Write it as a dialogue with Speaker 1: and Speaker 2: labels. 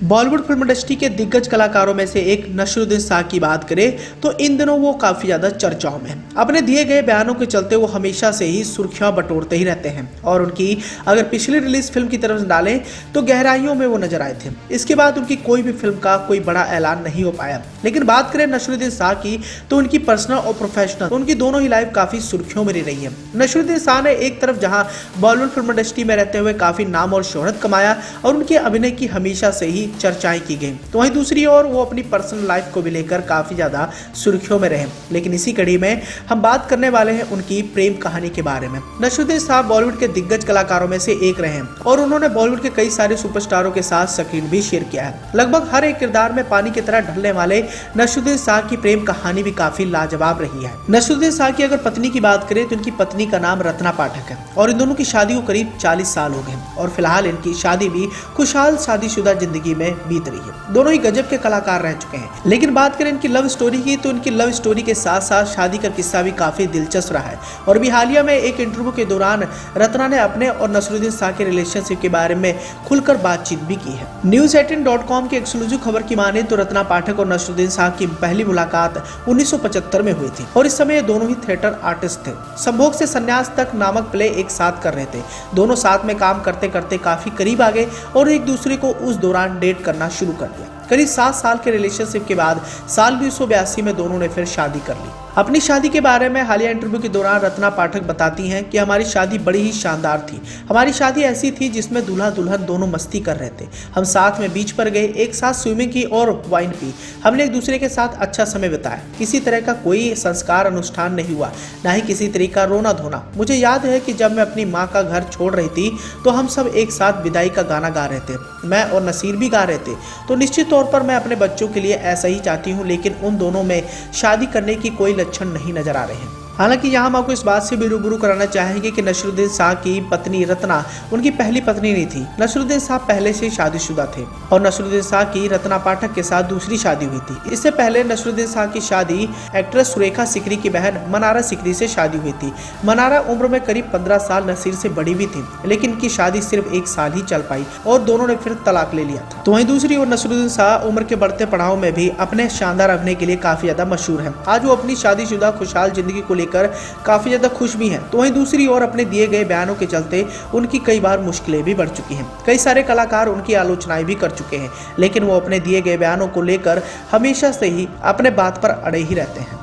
Speaker 1: Bollywood film industry के दिग्गज कलाकारों में से एक नसीरुद्दीन शाह की बात करें तो इन दिनों वो काफी ज्यादा चर्चाओं में हैं। अपने दिए गए बयानों के चलते वो हमेशा से ही सुर्खियां बटोरते ही रहते हैं और उनकी अगर पिछली रिलीज फिल्म की तरफ डालें तो गहराइयों में वो नजर आए थे। इसके बाद उनकी कोई भी फिल्म का कोई बड़ा ऐलान नहीं हो पाया। लेकिन बात करें नसीरुद्दीन शाह की तो उनकी पर्सनल और प्रोफेशनल उनकी दोनों ही लाइफ काफी सुर्खियों में रही है। नसीरुद्दीन शाह ने एक तरफ जहां बॉलीवुड फिल्म इंडस्ट्री में रहते हुए काफी नाम और शोहरत कमाया और उनके अभिनय की हमेशा से ही चर्चाएं की गई, तो वहीं दूसरी ओर वो अपनी पर्सनल लाइफ को भी लेकर काफी ज्यादा सुर्खियों में रहे। लेकिन इसी कड़ी में हम बात करने वाले हैं उनकी प्रेम कहानी के बारे में। नसीरुद्दीन शाह बॉलीवुड के दिग्गज कलाकारों में से एक रहे हैं और उन्होंने बॉलीवुड के कई सारे सुपरस्टारों के साथ स्क्रीन भी शेयर किया है। लगभग हर एक किरदार में पानी की तरह ढलने वाले नसीरुद्दीन शाह की प्रेम कहानी भी काफी लाजवाब रही है। नसीरुद्दीन शाह की अगर पत्नी की बात करें तो इनकी पत्नी का नाम रत्ना पाठक है और इन दोनों की शादी को करीब 40 साल हो गए और फिलहाल इनकी शादी भी खुशहाल शादीशुदा जिंदगी में बीत रही है। दोनों ही गजब के कलाकार रह चुके हैं। लेकिन बात करें इनकी लव स्टोरी की तो इनकी लव स्टोरी के साथ साथ शादी का किस्सा भी काफी दिलचस्प रहा है और अभी हालिया में एक इंटरव्यू के दौरान रत्ना ने अपने और नसीरुद्दीन शाह के रिलेशनशिप के बारे में खुलकर बातचीत भी की है। News18.com की एक्सक्लूसिव खबर की माने तो रत्ना पाठक और नसीरुद्दीन शाह की पहली मुलाकात 1975 में हुई थी और इस समय दोनों ही थिएटर आर्टिस्ट थे। संभोग से संन्यास तक नामक प्ले एक साथ कर रहे थे। दोनों साथ में काम करते करते काफी करीब आ गए और एक दूसरे को उस दौरान डेट करना शुरू कर दिया। करीब 7 साल के रिलेशनशिप के बाद साल 1982 में दोनों ने फिर शादी कर ली। अपनी शादी के बारे में हालिया इंटरव्यू के दौरान रत्ना पाठक बताती हैं कि हमारी शादी बड़ी ही शानदार थी। हमारी शादी ऐसी थी जिसमें दूल्हा दुल्हन दोनों मस्ती कर रहे थे। हम साथ में बीच पर गए, एक साथ स्विमिंग की और वाइन पी। हमने एक दूसरे के साथ अच्छा समय बिताया। किसी तरह का कोई संस्कार अनुष्ठान नहीं हुआ, ना ही किसी तरह का रोना धोना। मुझे याद है कि जब मैं अपनी माँ का घर छोड़ रही थी तो हम सब एक साथ विदाई का गाना गा रहे थे। मैं और नसीर भी गा रहे थे। तो निश्चित तौर पर मैं अपने बच्चों के लिए ऐसा ही चाहती हूँ, लेकिन उन दोनों में शादी करने की कोई लक्षण नहीं नजर आ रहे हैं। हालांकि यहाँ हम आपको इस बात से भी रूबरू कराना चाहेंगे कि नसीरुद्दीन शाह की पत्नी रत्ना उनकी पहली पत्नी नहीं थी। नसीरुद्दीन शाह पहले से शादीशुदा थे और नसीरुद्दीन शाह की रत्ना पाठक के साथ दूसरी शादी हुई थी। इससे पहले नसीरुद्दीन शाह की शादी एक्ट्रेस सुरेखा सिकरी की बहन मनारा सिकरी से शादी हुई थी। मनारा उम्र में करीब 15 साल नसीर से बड़ी भी थी, लेकिन इनकी शादी सिर्फ 1 साल ही चल पाई और दोनों ने फिर तलाक ले लिया था। तो वहीं दूसरी ओर नसीरुद्दीन शाह उम्र के बढ़ते पड़ाव में भी अपने शानदार अभिनय के लिए काफी ज्यादा मशहूर है। आज वो अपनी शादीशुदा खुशहाल जिंदगी को लेकर काफी ज्यादा खुश भी हैं। तो वहीं दूसरी ओर अपने दिए गए बयानों के चलते उनकी कई बार मुश्किलें भी बढ़ चुकी हैं। कई सारे कलाकार उनकी आलोचनाएं भी कर चुके हैं, लेकिन वो अपने दिए गए बयानों को लेकर हमेशा से ही अपने बात पर अड़े ही रहते हैं।